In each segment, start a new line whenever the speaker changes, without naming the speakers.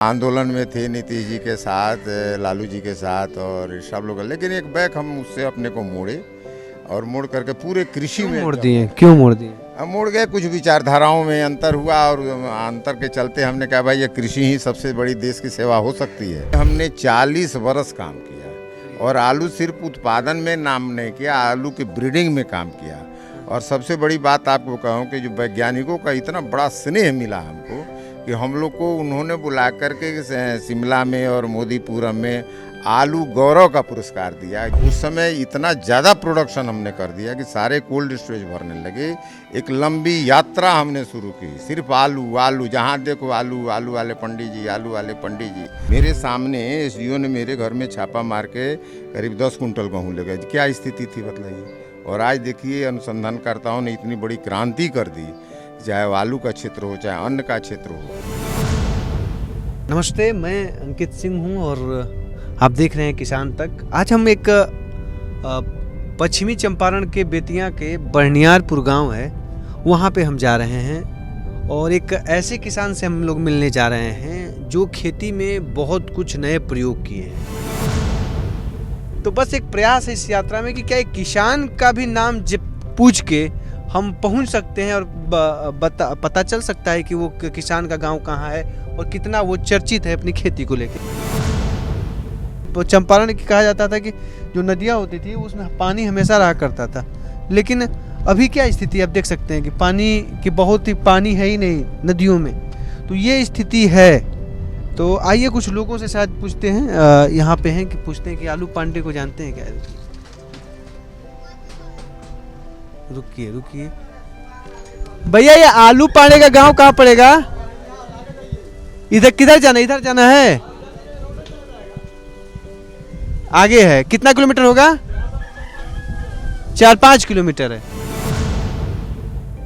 आंदोलन में थे नीतीश जी के साथ, लालू जी के साथ और सब लोग, लेकिन एक बैक हम उससे अपने को मोड़े और मोड़ करके पूरे कृषि में
मोड़ दिए? क्यों मोड़ दिए?
हम मोड़ गए। कुछ विचारधाराओं में अंतर हुआ और अंतर के चलते हमने कहा भाई ये कृषि ही सबसे बड़ी देश की सेवा हो सकती है। हमने 40 वर्ष काम किया और आलू सिर्फ उत्पादन में नाम नहीं किया, आलू की ब्रीडिंग में काम किया। और सबसे बड़ी बात आपको कहूँ कि जो वैज्ञानिकों का इतना बड़ा स्नेह मिला हमको कि हम लोग को उन्होंने बुला करके शिमला में और मोदीपुरम में आलू गौरव का पुरस्कार दिया। उस समय इतना ज़्यादा प्रोडक्शन हमने कर दिया कि सारे कोल्ड स्टोरेज भरने लगे। एक लंबी यात्रा हमने शुरू की, सिर्फ आलू आलू, जहाँ देखो आलू, आलू वाले पंडित जी, आलू वाले पंडित जी। मेरे सामने एसडीओ ने मेरे घर में छापा मार के करीब 10 कुंटल गेहूँ ले गए। क्या स्थिति थी बताइए। और आज देखिए अनुसंधानकर्ताओं ने इतनी बड़ी क्रांति कर दी, चाहे वो आलू का क्षेत्र हो चाहे अन्न का क्षेत्र हो।
नमस्ते, मैं अंकित सिंह हूं और आप देख रहे हैं किसान तक। आज हम एक पश्चिमी चंपारण के बेतिया के बर्नियारपुर गांव है, वहां पे हम जा रहे हैं और एक ऐसे किसान से हम लोग मिलने जा रहे हैं जो खेती में बहुत कुछ नए प्रयोग किए हैं। तो बस एक प्रयास है इस यात्रा में कि क्या एक किसान का भी नाम पूछ के हम पहुंच सकते हैं और पता चल सकता है कि वो किसान का गांव कहाँ है और कितना वो चर्चित है अपनी खेती को लेकर। तो चंपारण की कहा जाता था कि जो नदियाँ होती थी उसमें पानी हमेशा रहा करता था, लेकिन अभी क्या स्थिति आप देख सकते हैं कि पानी की बहुत ही पानी है ही नहीं नदियों में, तो ये स्थिति है। तो आइए कुछ लोगों से शायद पूछते हैं, यहाँ पे हैं कि पूछते हैं कि आलू पांडे को जानते हैं क्या? रुकिए भैया, ये आलू पांडे का गांव कहाँ पड़ेगा? इधर किधर जाना? इधर जाना है, आगे है। कितना किलोमीटर होगा? 4-5 किलोमीटर है।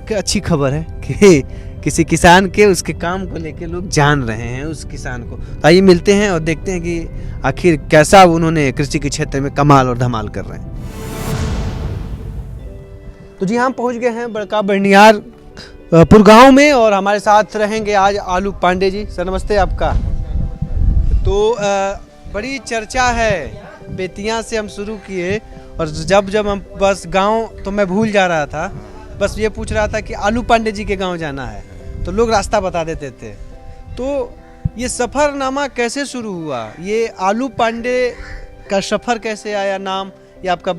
क्या अच्छी खबर है कि किसी किसान के उसके काम को लेके लोग जान रहे हैं उस किसान को। आइए मिलते हैं और देखते हैं कि आखिर कैसा उन्होंने कृषि के क्षेत्र में कमाल और धमाल कर रहे हैं। तो जी हम पहुंच गए हैं बड़का बर्नियारपुर गांव में और हमारे साथ रहेंगे आज आलू पांडे जी। सर नमस्ते आपका। तो बड़ी चर्चा है, बेतिया से हम शुरू किए और जब हम बस गांव तो मैं भूल जा रहा था, बस ये पूछ रहा था कि आलू पांडे जी के गांव जाना है तो लोग रास्ता बता देते थे। तो ये सफ़रनामा कैसे शुरू हुआ? ये आलू पांडे का सफ़र कैसे आया नाम? या आपका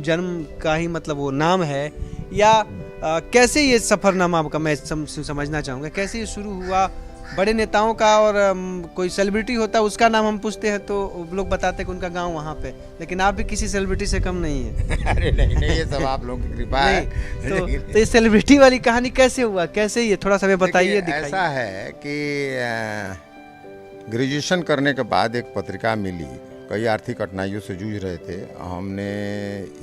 जन्म का ही मतलब वो नाम है, या कैसे ये सफ़रनामा आपका, मैं समझना चाहूँगा कैसे ये शुरू हुआ? बड़े नेताओं का और कोई सेलिब्रिटी होता है उसका नाम हम पूछते हैं तो लोग बताते हैं कि उनका गांव वहाँ पे, लेकिन आप भी किसी सेलिब्रिटी से कम नहीं है।
अरे नहीं, ये सब आप लोगों की कृपा है।
तो ये सेलिब्रिटी वाली कहानी कैसे हुआ, कैसे ये थोड़ा सा बताइए।
ऐसा है कि ग्रेजुएशन करने के बाद एक पत्रिका मिली, कई आर्थिक कठिनाइयों से जूझ रहे थे। हमने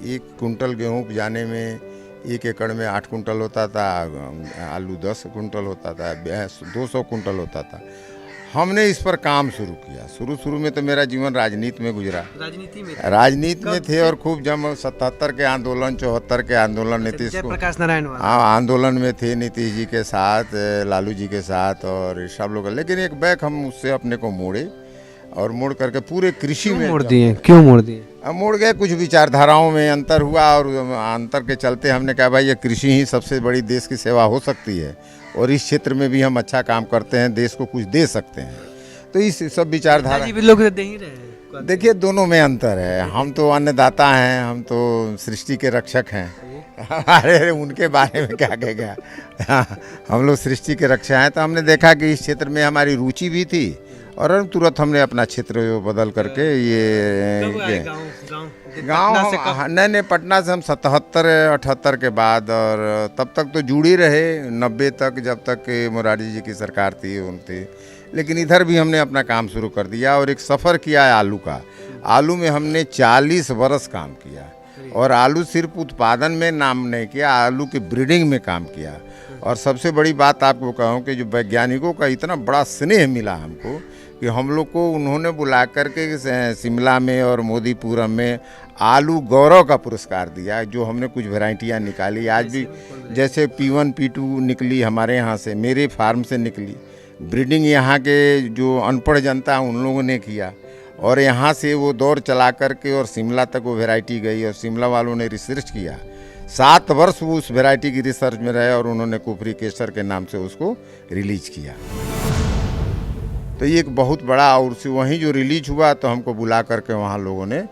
1 कुंटल गेहूँ उपजाने में 1 एकड़ में 8 कुंटल होता था, आलू 10 कुंटल होता था, 200 कुंटल होता था। हमने इस पर काम शुरू किया। शुरू में तो मेरा जीवन राजनीति में गुजरा। राजनीति में थे और खूब जब 77 के आंदोलन, 74 के आंदोलन, नीतीश
प्रकाश नारायण
आंदोलन में थे नीतीश जी के साथ, लालू जी के साथ और सब लोग, लेकिन एक बैक हम उससे अपने को मोड़े और मोड़ करके पूरे कृषि में
मोड़ दिए। क्यों मोड़ दिए?
मोड़ गए। कुछ विचारधाराओं में अंतर हुआ और अंतर के चलते हमने कहा भाई ये कृषि ही सबसे बड़ी देश की सेवा हो सकती है और इस क्षेत्र में भी हम अच्छा काम करते हैं, देश को कुछ दे सकते हैं। तो इस सब विचारधारा
लोग दे ही रहे हैं। देखिए
दोनों में अंतर है। हम तो अन्नदाता हैं, हम तो सृष्टि के रक्षक हैं। अरे उनके बारे में क्या कहेगा। हम लोग सृष्टि के रक्षक हैं। तो हमने देखा कि इस क्षेत्र में हमारी रुचि भी थी और तुरंत हमने अपना क्षेत्र बदल करके ये गाँव नहीं, पटना से हम 77-78 के बाद, और तब तक तो जुड़ी रहे 90 तक, जब तक मोरारजी जी की सरकार थी उनकी। लेकिन इधर भी हमने अपना काम शुरू कर दिया और एक सफ़र किया है आलू का। आलू में हमने 40 वर्ष काम किया और आलू सिर्फ उत्पादन में नाम नहीं किया, आलू की ब्रीडिंग में काम किया। और सबसे बड़ी बात आपको कहूँ कि जो वैज्ञानिकों का इतना बड़ा स्नेह मिला हमको कि हम लोग को उन्होंने बुला करके शिमला में और मोदीपुरम में आलू गौरव का पुरस्कार दिया। जो हमने कुछ वैरायटियाँ निकाली, आज भी जैसे P1 P2 निकली हमारे यहाँ से, मेरे फार्म से निकली, ब्रीडिंग यहाँ के जो अनपढ़ जनता है उन लोगों ने किया, और यहाँ से वो दौर चला करके और शिमला तक वो वैरायटी गई, और शिमला वालों ने रिसर्च किया। 7 वर्ष वो उस वैरायटी की रिसर्च में रहे और उन्होंने कुफरी केसर के नाम से उसको रिलीज किया। तो ये एक बहुत बड़ा, और से वहीं जो रिलीज हुआ तो हमको बुला करके वहाँ लोगों ने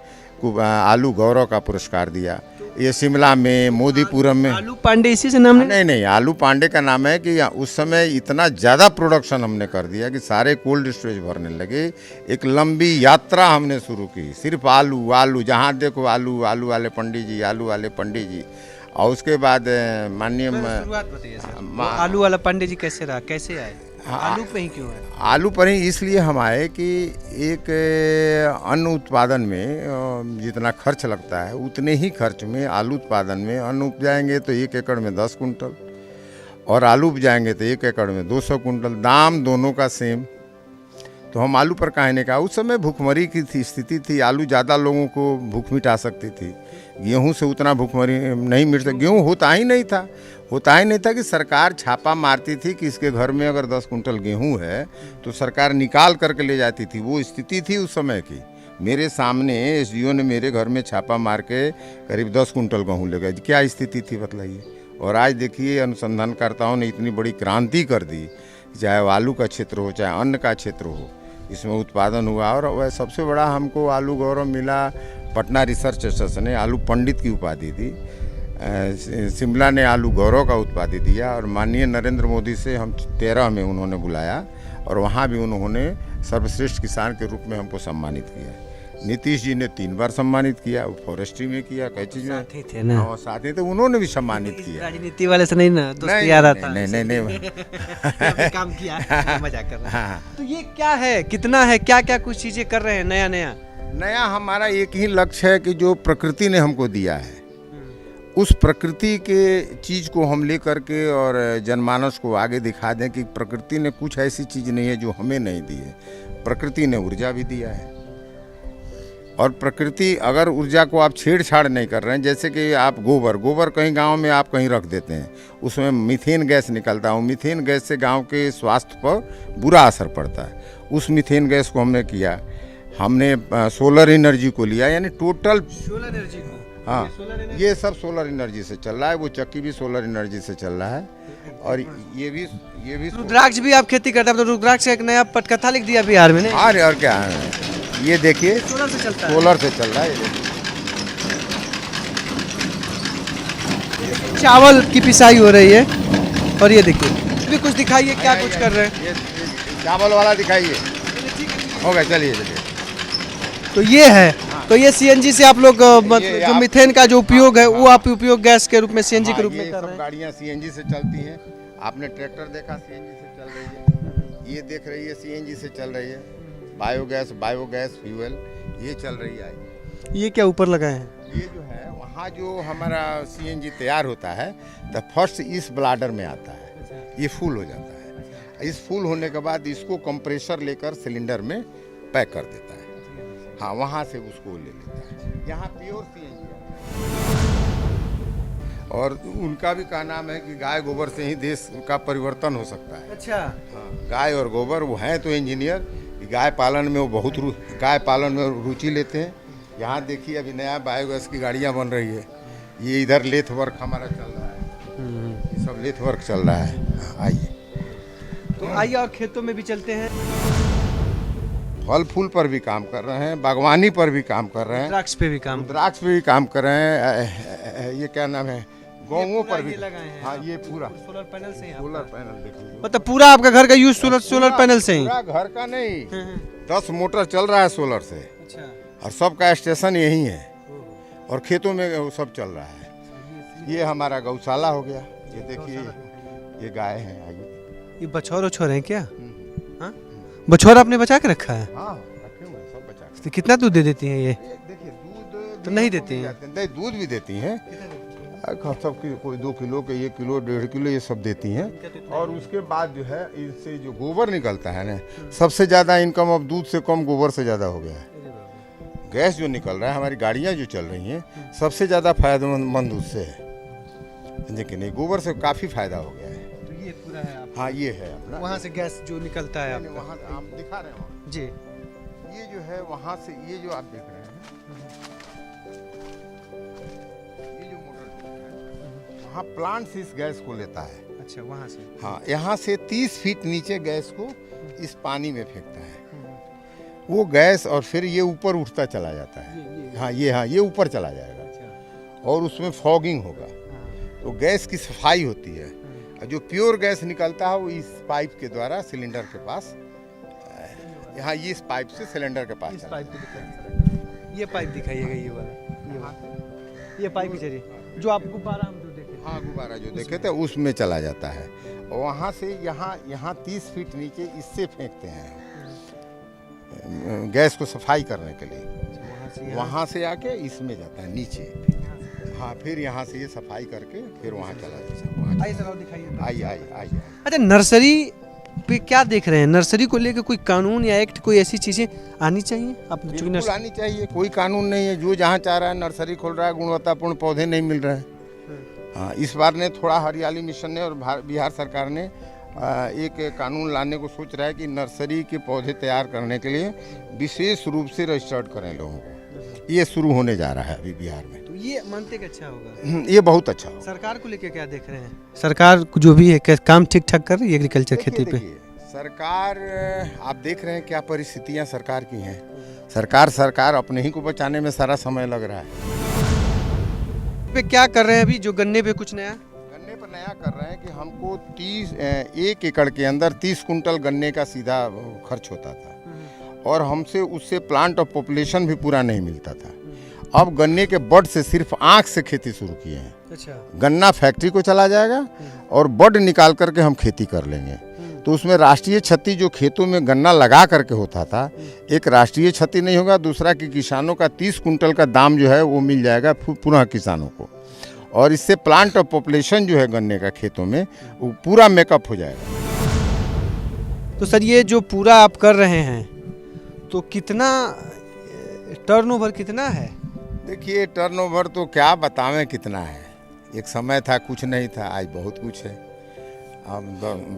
आलू गौरव का पुरस्कार दिया। ये शिमला में, मोदीपुरम में।
आलू पांडे इसी से नाम नहीं?
नहीं, आलू पांडे का नाम है कि उस समय इतना ज़्यादा प्रोडक्शन हमने कर दिया कि सारे कोल्ड स्टोरेज भरने लगे। एक लंबी यात्रा हमने शुरू की, सिर्फ आलू, जहाँ देखो आलू, आलू वाले पंडित जी, आलू वाले पंडित जी। और उसके बाद माननीय
शुरुआत बताइए सर, वो आलू वाला पांडे जी कैसे रहा, कैसे आए? आलू पे ही क्यों है?
आलू पर ही इसलिए हम आए कि एक अन्न उत्पादन में जितना खर्च लगता है उतने ही खर्च में आलू उत्पादन में अन्न उपजाएंगे तो 1 एकड़ में 10 कुंटल, और आलू उपजाएंगे तो 1 एकड़ में 200 कुंटल, दाम दोनों का सेम। तो हम आलू पर कहने का, उस समय भूखमरी की स्थिति थी, आलू ज़्यादा लोगों को भूख मिटा सकती थी, गेहूं से उतना भूखमरी नहीं मिट सकती, गेहूं होता ही नहीं था कि सरकार छापा मारती थी कि इसके घर में अगर 10 कुंटल गेहूं है तो सरकार निकाल करके ले जाती थी। वो स्थिति थी उस समय की। मेरे सामने एसडीओ ने मेरे घर में छापा मार के करीब 10 कुंटल गेहूँ ले गए। क्या स्थिति थी बताइए। और आज देखिए अनुसंधानकर्ताओं ने इतनी बड़ी क्रांति कर दी, चाहे आलू का क्षेत्र हो चाहे अन्न का क्षेत्र हो, इसमें उत्पादन हुआ। और वह सबसे बड़ा हमको आलू गौरव मिला, पटना रिसर्च स्टेशन ने आलू पंडित की उपाधि दी, शिमला ने आलू गौरव का उपाधि दिया, और माननीय नरेंद्र मोदी से हम 13 में उन्होंने बुलाया और वहाँ भी उन्होंने सर्वश्रेष्ठ किसान के रूप में हमको सम्मानित किया। नीतीश जी ने 3 बार सम्मानित किया, वो फॉरेस्ट्री में किया, कई चीज़ में
साथी थे ना,
और साथी थे, उन्होंने भी सम्मानित किया।
राजनीति वाले से नहीं ना, दोस्ती आ रहा था। नहीं काम किया, मजाक कर रहा है। तो ये क्या है, कितना है, क्या क्या कुछ चीजें कर रहे हैं नया?
हमारा एक ही लक्ष्य है कि जो प्रकृति ने हमको दिया है उस प्रकृति के चीज़ को हम ले करके और जनमानस को आगे दिखा दें कि प्रकृति ने कुछ ऐसी चीज़ नहीं है जो हमें नहीं दी है। प्रकृति ने ऊर्जा भी दिया है, और प्रकृति अगर ऊर्जा को आप छेड़छाड़ नहीं कर रहे हैं, जैसे कि आप गोबर कहीं गांव में आप कहीं रख देते हैं, उसमें मीथेन गैस निकलता है, मीथेन गैस से गांव के स्वास्थ्य पर बुरा असर पड़ता है। उस मीथेन गैस को हमने किया, हमने सोलर एनर्जी को लिया, यानी टोटल
सोलर एनर्जी को।
हाँ, ये सब सोलर एनर्जी से चल रहा है। वो चक्की भी सोलर एनर्जी से चल रहा है, और ये भी
रुद्राक्ष भी आप खेती करते हैं, तो रुद्राक्ष का एक नया पटकथा लिख दिया बिहार में। नहीं
और क्या है, ये देखिए
सोलर से चलता है,
सोलर से चल रहा है।
चावल की पिसाई हो रही है, और ये देखिए भी कुछ दिखाइए, क्या कुछ कर रहे हैं।
ये चावल वाला दिखाइए, हो गया, चलिए।
तो ये है, तो ये सीएनजी से आप लोग जो मीथेन का जो उपयोग है वो आप उपयोग गैस के रूप में, सीएनजी के रूप में कर रहे हैं।
गाड़ियाँ सीएनजी से चलती हैं। आपने ट्रैक्टर देखा सीएनजी से चल रही है, ये देख रही है सीएनजी से चल रही है। बायोगैस फ्यूल ये चल रही है।
ये क्या ऊपर लगाए हैं?
ये जो है वहाँ जो हमारा सीएनजी तैयार होता है तो फर्स्ट इस ब्लाडर में आता है, ये फुल हो जाता है। इस फुल होने के बाद इसको कंप्रेसर लेकर सिलेंडर में पैक कर देता है। हाँ, वहाँ से उसको ले लेता है। यहाँ प्योर सीएनजी है, और उनका भी का नाम है कि गाय गोबर से ही देश का परिवर्तन हो सकता है।
अच्छा।
हाँ, गाय और गोबर, वो हैं तो इंजीनियर, गाय पालन में वो बहुत गाय पालन में रुचि लेते हैं। यहाँ देखिए अभी नया बायोगैस की गाड़ियाँ बन रही है। ये इधर लेथ वर्क हमारा चल रहा है, ये सब लेथ वर्क चल रहा है। आइए
तो आइए और खेतों में भी चलते हैं।
फल फूल पर भी काम कर रहे हैं, बागवानी पर भी काम कर रहे हैं,
द्राक्ष पे भी काम
कर रहे हैं। ये क्या नाम है, गेहूं पर भी
लगाए हैं।
हाँ, ये पूरा
सोलर पैनल से ही,
सोलर पैनल देखिए,
मतलब पूरा आपका घर का यूज सोलर पैनल से ही?
पूरा घर का नहीं, 10 मोटर चल रहा है सोलर से।
अच्छा।
और सबका स्टेशन यही है, और खेतों में वो सब चल रहा है। ये हमारा गौशाला हो गया। ये देखिए, ये गाय है। आगे
ये बछौर हैं क्या? हाँ, बछौर आपने बचा के रखा है?
हाँ, रखे हुए हैं, सब बचा के।
तो कितना दूध दे देती हैं ये?
देखिए दूध
तो नहीं देती हैं?
नहीं, दूध भी देती हैं। सब की कोई 2 किलो के, 1 किलो 1.5 किलो ये सब देती हैं। और उसके बाद जो है इससे जो गोबर निकलता है ना, सबसे ज़्यादा इनकम अब दूध से कम गोबर से ज़्यादा हो गया है। गैस जो निकल रहा है, हमारी गाड़ियाँ जो चल रही हैं, सबसे ज़्यादा फायदेमंद उससे है, लेकिन नहीं, गोबर से काफ़ी फायदा हो गया है।
तो ये खेत पूरा है आप?
हाँ ये है अपना।
वहाँ से गैस जो निकलता है
नहीं,
आपका?
वहाँ आप दिखा रहे हो
जी।
ये जो है वहाँ से, ये जो आप देख रहे हैं, ये जो मोटर है वहाँ प्लांट से इस गैस को लेता है।
अच्छा, वहाँ से?
हाँ, यहाँ से 30 फीट नीचे गैस को इस पानी में फेंकता है वो गैस, और फिर ये ऊपर उठता चला जाता है। हाँ, ये ऊपर चला जाएगा।
अच्छा।
और उसमें फॉगिंग होगा, तो गैस की सफाई होती है। और जो प्योर गैस निकलता है वो इस पाइप के द्वारा सिलेंडर के पास, यहाँ ये इस पाइप से सिलेंडर के पास
इस
चला
पाइप को दिखाइए, ये पाइप दिखाइएगा, ये वाला, ये पाइप के जरिए जो आप गुब्बारा हम जो देखे।
हाँ, गुब्बारा जो देखे थे उसमें चला जाता है। और वहाँ से यहाँ 30 फीट नीचे इससे फेंकते हैं गैस को सफाई करने के लिए। वहाँ से आके इसमें जाता है नीचे। हाँ, फिर यहाँ से ये सफाई करके फिर वहाँ चला जाता है।
आइए सर, और दिखाइए।
आइए।
अच्छा, नर्सरी पे क्या देख रहे हैं? नर्सरी को लेकर कोई कानून या एक्ट, कोई ऐसी चीजें आनी चाहिए? आप
बिल्कुल आनी चाहिए। कोई कानून नहीं है, जो जहाँ चाह रहा है नर्सरी खोल रहा है, गुणवत्तापूर्ण पौधे नहीं मिल रहे हैं। हाँ, इस बार ने थोड़ा हरियाली मिशन ने और बिहार सरकार ने एक कानून लाने को सोच रहा है कि नर्सरी के पौधे तैयार करने के लिए विशेष रूप से रजिस्टर्ड करें लोगों को। ये शुरू होने जा रहा है अभी बिहार में।
तो ये मानते कि अच्छा होगा?
ये बहुत अच्छा होगा।
सरकार को लेकर क्या देख रहे हैं? सरकार जो भी है काम ठीक ठाक कर रही है एग्रीकल्चर खेती पे?
सरकार, आप देख रहे हैं क्या परिस्थितियां सरकार की हैं। सरकार अपने ही को बचाने में सारा समय लग रहा है।
पे क्या कर रहे हैं अभी जो गन्ने पे कुछ नया?
गन्ने पर नया कर रहे हैं कि हमको 1 एकड़ के अंदर 30 कुंटल गन्ने का सीधा खर्च होता था, और हमसे उससे प्लांट ऑफ पॉपुलेशन भी पूरा नहीं मिलता था। अब गन्ने के बड से सिर्फ आँख से खेती शुरू किए हैं।
अच्छा।
गन्ना फैक्ट्री को चला जाएगा और बड निकाल करके हम खेती कर लेंगे। तो उसमें राष्ट्रीय क्षति जो खेतों में गन्ना लगा करके होता था, एक राष्ट्रीय क्षति नहीं होगा, दूसरा कि किसानों का 30 कुंटल का दाम जो है वो मिल जाएगा पुनः किसानों को, और इससे प्लांट ऑफ पॉपुलेशन जो है गन्ने का खेतों में वो पूरा मेकअप हो जाएगा।
तो सर, ये जो पूरा आप कर रहे हैं तो कितना टर्नओवर कितना है?
देखिए, टर्नओवर तो क्या बतावें कितना है। एक समय था कुछ नहीं था, आज बहुत कुछ है। अब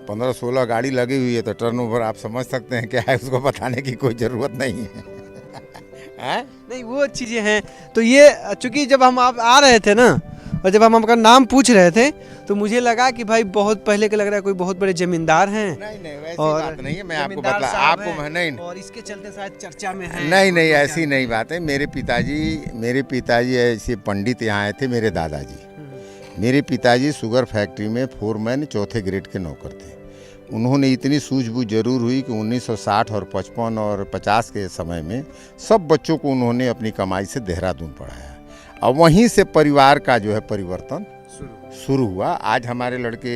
15-16 गाड़ी लगी हुई है, तो टर्नओवर आप समझ सकते हैं क्या है, उसको बताने की कोई ज़रूरत नहीं है।
नहीं, वो चीज़ें हैं। तो ये चूँकि जब हम आप आ रहे थे ना, और जब हम आपका नाम पूछ रहे थे, तो मुझे लगा कि भाई बहुत पहले के लग रहा है कोई बहुत बड़े जमींदार हैं।
नहीं, वैसी बात नहीं है। मैं आपको बता, आपको नहीं,
और इसके चलते शायद चर्चा में है।
नहीं, ऐसी नहीं बात है। मेरे पिताजी ऐसे पंडित यहाँ आए थे। मेरे पिताजी शुगर फैक्ट्री में फोरमैन 4थे ग्रेड के नौकर थे। उन्होंने इतनी सूझबूझ जरूर हुई कि 1960 और 55 और 50 के समय में सब बच्चों को उन्होंने अपनी कमाई से देहरादून पढ़ाया, और वहीं से परिवार का जो है परिवर्तन शुरू हुआ। आज हमारे लड़के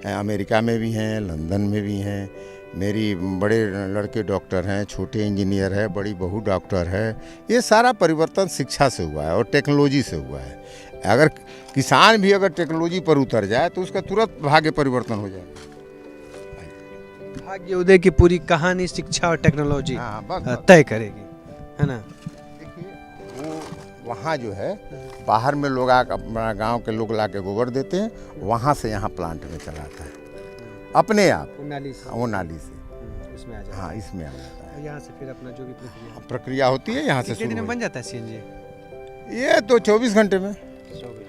अमेरिका में भी हैं, लंदन में भी हैं। मेरी बड़े लड़के डॉक्टर हैं, छोटे इंजीनियर है, बड़ी बहू डॉक्टर है। ये सारा परिवर्तन शिक्षा से हुआ है और टेक्नोलॉजी से हुआ है। अगर किसान भी अगर टेक्नोलॉजी पर उतर जाए तो उसका तुरंत भाग्य परिवर्तन हो जाएगा।
भाग्योदय की पूरी कहानी शिक्षा और टेक्नोलॉजी तय करेगी, है ना?
देखिए, वो वहाँ जो है बाहर में लोग अपना गांव के लोग ला के गोबर देते हैं, वहाँ से यहाँ प्लांट में चलाता है अपने आप, वो नाली से
इसमें आ जाता है।
हाँ, इसमें आ जाता है।
यहाँ से फिर अपना जो भी
प्रक्रिया होती है यहाँ से
कितने दिन में बन जाता है सीएनजी?
ये तो 24 घंटे में।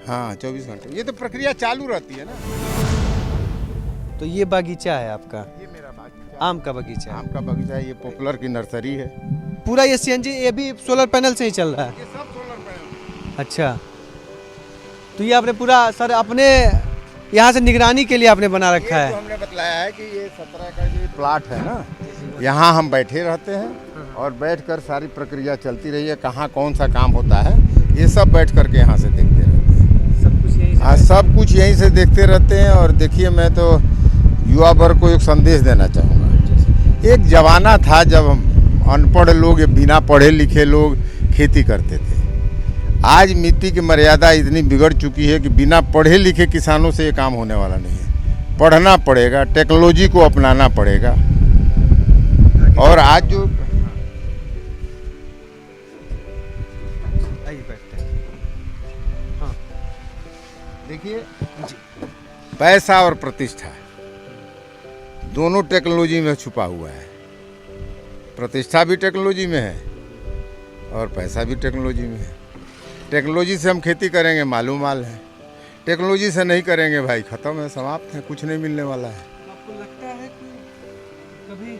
हाँ, 24 घंटे। ये तो प्रक्रिया चालू रहती है ना।
तो ये बागीचा है आपका?
ये मेरा बागीचा,
आम का बगीचा।
आम का बगीचा है। ये पॉपुलर की नर्सरी है।
पूरा ये सीएनजी ये भी सोलर पैनल से ही चल रहा है?
ये सब सोलर पैनल।
अच्छा, तो ये आपने पूरा सर अपने यहाँ से निगरानी के लिए आपने बना रखा है?
तो हमने बताया है कि ये 17 का जो प्लाट है ना, यहाँ हम बैठे रहते हैं और बैठकर सारी प्रक्रिया चलती रही है। कहाँ कौन सा काम होता है ये सब बैठ करके यहाँ से देखते रहते हैं।
सब कुछ यहीं से?
हाँ, सब कुछ यहीं से देखते रहते हैं। और देखिए, मैं तो युवा वर्ग को एक संदेश देना चाहूँगा। एक जमाना था जब अनपढ़ लोग, बिना पढ़े लिखे लोग खेती करते थे। आज मिट्टी की मर्यादा इतनी बिगड़ चुकी है कि बिना पढ़े लिखे किसानों से ये काम होने वाला नहीं है। पढ़ना पड़ेगा, टेक्नोलॉजी को अपनाना पड़ेगा। और आज जो देखिए, पैसा और प्रतिष्ठा दोनों टेक्नोलॉजी में छुपा हुआ है। प्रतिष्ठा भी टेक्नोलॉजी में है और पैसा भी टेक्नोलॉजी में है। टेक्नोलॉजी से हम खेती करेंगे मालूम माल है, टेक्नोलॉजी से नहीं करेंगे भाई ख़त्म है, समाप्त है, कुछ नहीं मिलने वाला है।
आपको लगता है कि कभी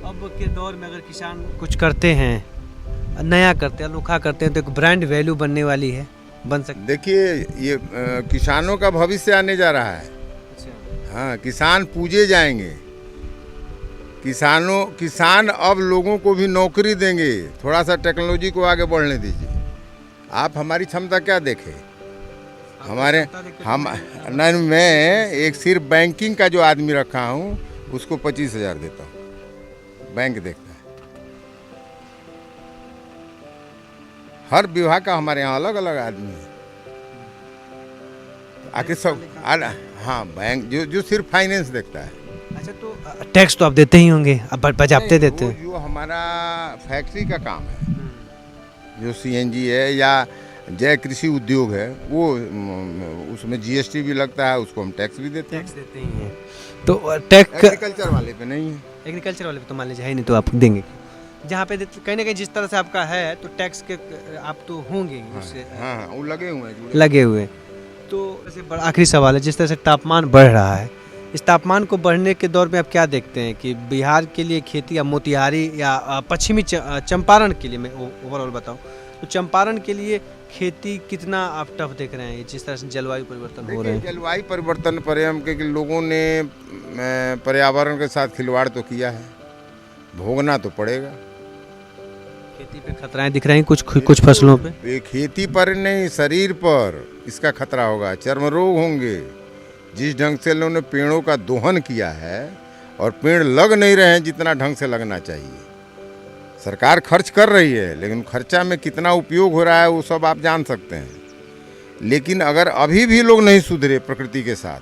अब के दौर में अगर किसान कुछ करते हैं, नया करते हैं, अनोखा करते हैं, तो एक ब्रांड वैल्यू बनने वाली है, बन सकती
देखिए ये किसानों का भविष्य आने जा रहा है।
है?
हाँ, किसान पूजे जाएंगे। किसान अब लोगों को भी नौकरी देंगे। थोड़ा सा टेक्नोलॉजी को आगे बढ़ने दीजिए। आप हमारी क्षमता क्या देखें? मैं एक सिर्फ बैंकिंग का जो आदमी रखा हूँ उसको 25,000 देता हूँ। बैंक देखता है। हर विभाग का हमारे यहाँ अलग अलग आदमी है। आखिर सब हाँ, बैंक जो सिर्फ फाइनेंस देखता है।
अच्छा, तो टैक्स तो आप देते ही होंगे, अब बचाते देते हैं।
जो हमारा फैक्ट्री का काम है, जो सीएनजी है या जय कृषि उद्योग है, वो उसमें जीएसटी भी लगता है, उसको हम टैक्स भी देते हैं।
टैक्स देते ही हैं। तो टैक्स
एग्रीकल्चर वाले पे नहीं है।
एग्रीकल्चर वाले पे तो मान लीजिए है नहीं, तो आप देंगे जहाँ पे कहीं ना कहीं जिस तरह से आपका है, तो टैक्स के आप तो होंगे ही उससे।
हाँ, वो लगे हुए हैं, जुड़े
लगे हुए। तो वैसे बड़ा आखिरी सवाल है, जिस तरह से तापमान बढ़ रहा है, इस तापमान को बढ़ने के दौर में आप क्या देखते हैं कि बिहार के लिए खेती या मोतिहारी या पश्चिमी चंपारण के लिए, मैं ओवरऑल बताऊं तो चंपारण के लिए खेती कितना आप टफ देख रहे हैं जिस तरह से जलवायु परिवर्तन हो रहे हैं?
जलवायु परिवर्तन पर हम के लोगों ने पर्यावरण के साथ खिलवाड़ तो किया है, भोगना तो पड़ेगा।
खेती पे खतराएं दिख रही हैं कुछ फसलों पे।
ये खेती पर नहीं, शरीर पर इसका खतरा होगा, चर्म रोग होंगे। जिस ढंग से लोगों ने पेड़ों का दोहन किया है और पेड़ लग नहीं रहे हैं जितना ढंग से लगना चाहिए। सरकार खर्च कर रही है, लेकिन खर्चा में कितना उपयोग हो रहा है वो सब आप जान सकते हैं। लेकिन अगर अभी भी लोग नहीं सुधरे प्रकृति के साथ,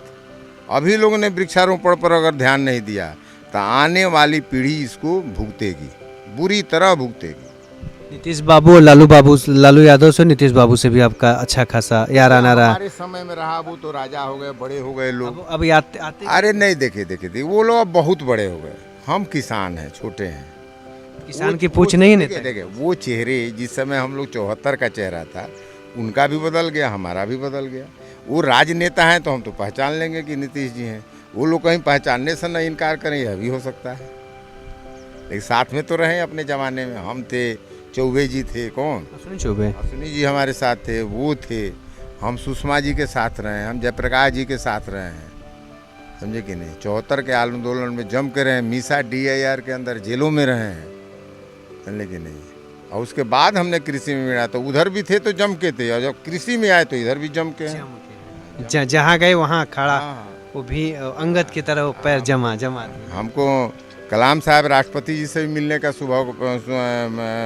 अभी लोगों ने वृक्षारोपण पर अगर ध्यान नहीं दिया, तो आने वाली पीढ़ी इसको भुगतेगी, बुरी तरह भुगतेगी।
नीतीश बाबू और लालू यादव से, नीतीश बाबू से भी आपका अच्छा खासा याराना रहा।
हमारे समय में रहा, वो तो राजा हो गए, बड़े हो गए लोग।
अब आते
अरे नहीं, देखे वो लोग अब बहुत बड़े हो गए। हम किसान हैं, छोटे हैं।
किसान की पूछ नहीं है।
देखे वो चेहरे जिस समय हम लोग 74 का चेहरा था, उनका भी बदल गया, हमारा भी बदल गया। वो राजनेता हैं तो हम तो पहचान लेंगे कि नीतीश जी हैं। वो लोग कहीं पहचानने से न इनकार करें, यह भी हो सकता है। लेकिन साथ में तो रहे अपने ज़माने में। हम थे, चौबे जी थे, कौन अश्विनी जी हमारे साथ थे, वो थे। हम सुषमा जी के साथ रहे हैं, हम जयप्रकाश जी के साथ रहे हैं, समझे कि नहीं। 74 के आंदोलन में जम के रहे हैं, मीसा DIR के अंदर जेलों में रहे हैं, समझे कि नहीं। और उसके बाद हमने कृषि में मिला, तो उधर भी थे तो जम के थे, और जब कृषि में आए तो इधर भी जम के हैं।
जहाँ गए वहाँ खड़ा, वो भी अंगद की तरह पैर जमा।
हमको कलाम साहब राष्ट्रपति जी से भी मिलने का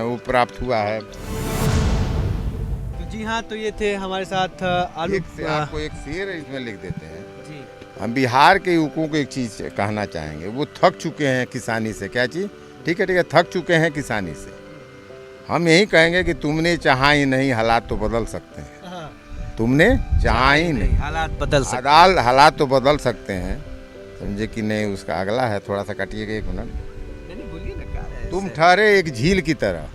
वो प्राप्त हुआ है।
तो जी हाँ, तो ये थे हमारे साथ आलू।
आपको एक शेर इसमें लिख देते हैं
जी।
हम बिहार के युवकों को एक चीज़ कहना चाहेंगे। वो थक चुके हैं किसानी से। क्या चीज़? ठीक है, थक चुके हैं किसानी से। हम यही कहेंगे कि तुमने चाहा ही नहीं, हालात तो बदल सकते हैं। तुमने चाहा ही नहीं,
हालात बदल सकते,
हालात तो बदल सकते हैं, समझे कि नहीं। उसका अगला है, थोड़ा सा काटिएगा 1 मिनट।
नहीं, बोलिए ना।
तुम ठहरे एक झील की तरह,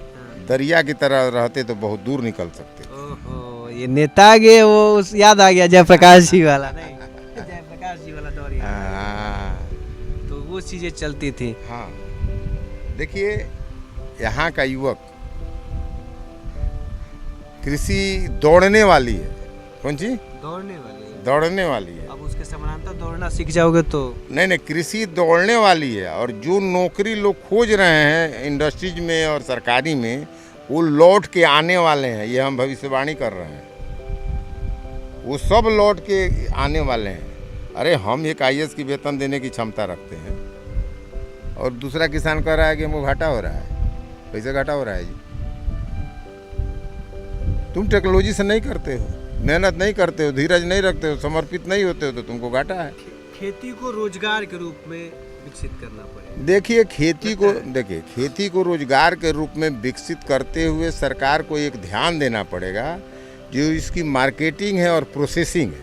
दरिया की तरह रहते तो बहुत दूर निकल सकते।
ओहो, ये नेता गे वो याद आ गया, जयप्रकाश जी वाला। नहीं, जयप्रकाश जी वाला दौर याद। तो वो चीजें चलती थी।
हाँ, देखिए यहाँ का युवक, कृषि दौड़ने वाली है। कौन सी? दौड़ने वाली है।
अब उसके समानांतर दौड़ना सीख जाओगे तो।
नहीं, कृषि दौड़ने वाली है। और जो नौकरी लोग खोज रहे हैं इंडस्ट्रीज में और सरकारी में, वो लौट के आने वाले हैं। ये हम भविष्यवाणी कर रहे हैं, वो सब लौट के आने वाले हैं। अरे हम एक IAS की वेतन देने की क्षमता रखते हैं, और दूसरा किसान कह रहा है कि हमको घाटा हो रहा है। कैसे घाटा हो रहा है जी? तुम टेक्नोलॉजी से नहीं करते हो, मेहनत नहीं करते हो, धीरज नहीं रखते हो, समर्पित नहीं होते हो, तो तुमको घाटा है।
खेती को रोजगार के रूप में विकसित करना पड़ेगा।
देखिए खेती को रोजगार के रूप में विकसित करते हुए सरकार को एक ध्यान देना पड़ेगा, जो इसकी मार्केटिंग है और प्रोसेसिंग है।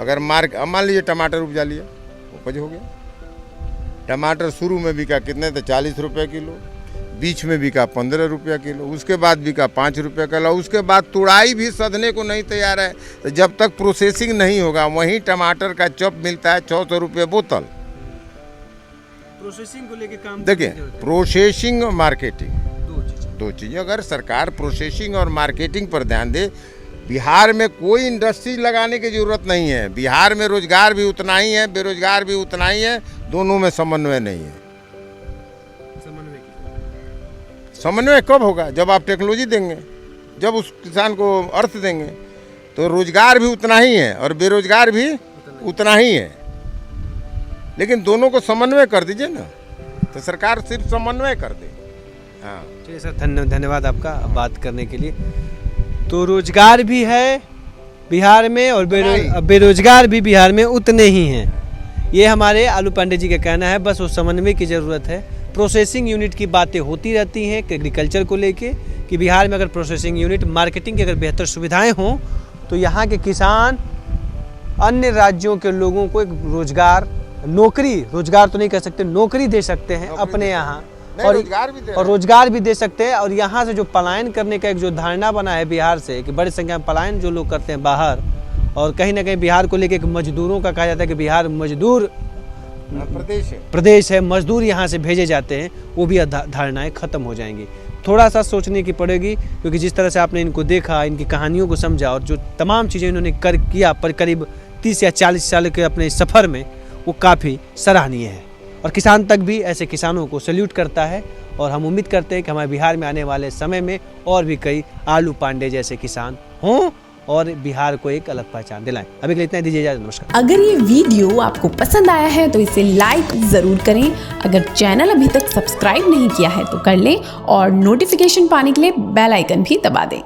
अगर अब मान लीजिए टमाटर उपजा लिया, उपज हो गया। टमाटर शुरू में बिका कितने थे, 40 रुपये किलो, बीच में बिका 15 रुपया किलो, उसके बाद बिका 5 रुपये किलो, उसके बाद तुड़ाई भी सधने को नहीं तैयार है। तो जब तक प्रोसेसिंग नहीं होगा, वहीं टमाटर का चॉप मिलता है 400 रुपये बोतल।
प्रोसेसिंग को लेके काम
देखिए, प्रोसेसिंग और मार्केटिंग दो चीज़। अगर सरकार प्रोसेसिंग और मार्केटिंग पर ध्यान दे, बिहार में कोई इंडस्ट्री लगाने की जरूरत नहीं है। बिहार में रोजगार भी उतना ही है, बेरोजगार भी उतना ही है, दोनों में समन्वय नहीं है। समन्वय कब होगा? जब आप टेक्नोलॉजी देंगे, जब उस किसान को अर्थ देंगे, तो रोजगार भी उतना ही है और बेरोजगार भी उतना ही है। लेकिन दोनों को समन्वय कर दीजिए ना, तो सरकार सिर्फ समन्वय कर दे। हाँ,
चलिए सर, धन्यवाद आपका बात करने के लिए। तो रोजगार भी है बिहार में और बेरोजगार भी बिहार में उतने ही हैं। ये हमारे आलू पांडे जी का कहना है। बस वो समन्वय की ज़रूरत है। प्रोसेसिंग यूनिट की बातें होती रहती हैं एग्रीकल्चर को लेके कि बिहार में अगर प्रोसेसिंग यूनिट, मार्केटिंग की अगर बेहतर सुविधाएं हों तो यहाँ के किसान अन्य राज्यों के लोगों को एक रोजगार तो नहीं कह सकते, नौकरी दे सकते हैं अपने यहाँ, और रोजगार भी दे सकते हैं। और यहाँ से जो पलायन करने का एक जो धारणा बना है बिहार से कि बड़ी संख्या में पलायन जो लोग करते हैं बाहर, और कहीं ना कहीं बिहार को लेकर एक मजदूरों का कहा जाता है कि बिहार मजदूर प्रदेश है, मजदूर यहाँ से भेजे जाते हैं, वो भी धारणाएं खत्म हो जाएंगी। थोड़ा सा सोचने की पड़ेगी, क्योंकि जिस तरह से आपने इनको देखा, इनकी कहानियों को समझा और जो तमाम चीज़ें इन्होंने किया पर करीब 30 या 40 साल के अपने सफ़र में, वो काफ़ी सराहनीय है। और किसान तक भी ऐसे किसानों को सैल्यूट करता है। और हम उम्मीद करते हैं कि हमारे बिहार में आने वाले समय में और भी कई आलू पांडे जैसे किसान हों और बिहार को एक अलग पहचान दिलाएं। अभी के लिए इतना ही, दीजिए इजाज़त, नमस्कार।
अगर ये वीडियो आपको पसंद आया है तो इसे लाइक ज़रूर करें। अगर चैनल अभी तक सब्सक्राइब नहीं किया है तो कर लें और नोटिफिकेशन पाने के लिए बेल आइकन भी दबा दें।